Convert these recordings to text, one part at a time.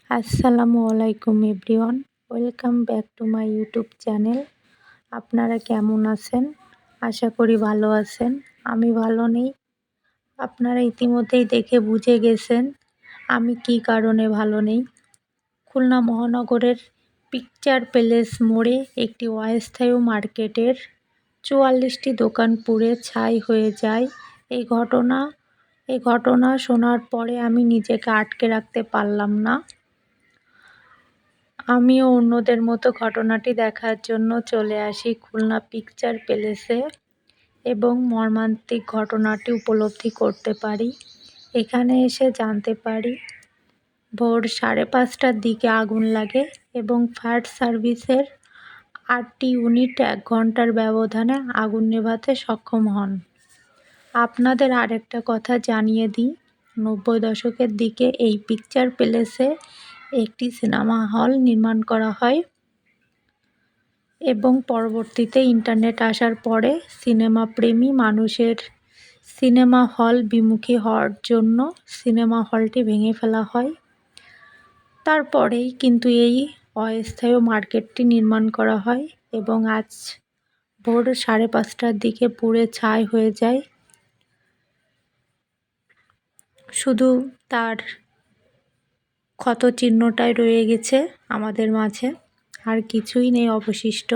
আসসালামু আলাইকুম everyone, welcome back to my YouTube channel. আপনারা কেমন আছেন? আশা করি ভালো আছেন। আমি ভালো নেই। আপনারা ইতিমধ্যেই দেখে বুঝে গেছেন আমি কী কারণে ভালো নেই। খুলনা মহানগরের পিকচার প্যালেস মোড়ে একটি অস্থায়ী মার্কেটের ৪৪টি দোকান পুড়ে ছাই হয়ে যায়। এই ঘটনা শোনার পরে আমি নিজেকে আটকে রাখতে পারলাম না। আমিও অন্যদের মতো ঘটনাটি দেখার জন্য চলে আসি খুলনা পিকচার প্যালেসে এবং মর্মান্তিক ঘটনাটি উপলব্ধি করতে পারি। এখানে এসে জানতে পারি ভোর ৫:৩০টার দিকে আগুন লাগে এবং ফায়ার সার্ভিসের ৮টি ইউনিট ১ ঘণ্টার ব্যবধানে আগুন নেভাতে সক্ষম হন। আপনাদের আরেকটা কথা জানিয়ে দিই, ৯০ দশকের দিকে এই পিকচার প্যালেসে একটি সিনেমা হল নির্মাণ করা হয় এবং পরবর্তীতে ইন্টারনেট আসার পরে সিনেমাপ্রেমী মানুষের সিনেমা হল বিমুখী হওয়ার জন্য সিনেমা হলটি ভেঙে ফেলা হয়। তারপরেই কিন্তু এই অস্থায়ী মার্কেটটি নির্মাণ করা হয় এবং আজ ভোর ৫:৩০টার দিকে পুড়ে ছাই হয়ে যায়। শুধু তার ক্ষতচিহ্নটাই রয়ে গেছে আমাদের মাঝে, আর কিছুই নেই অবশিষ্ট।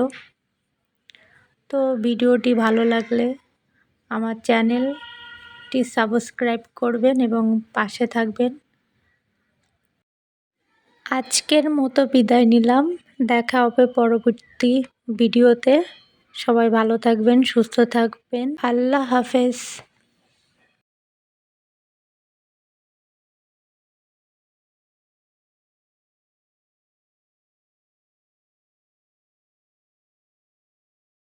তো ভিডিওটি ভালো লাগলে আমার চ্যানেলটি সাবস্ক্রাইব করবেন এবং পাশে থাকবেন। আজকের মতো বিদায় নিলাম। দেখা হবে পরবর্তী ভিডিওতে। সবাই ভালো থাকবেন, সুস্থ থাকবেন। আল্লাহ হাফেজ।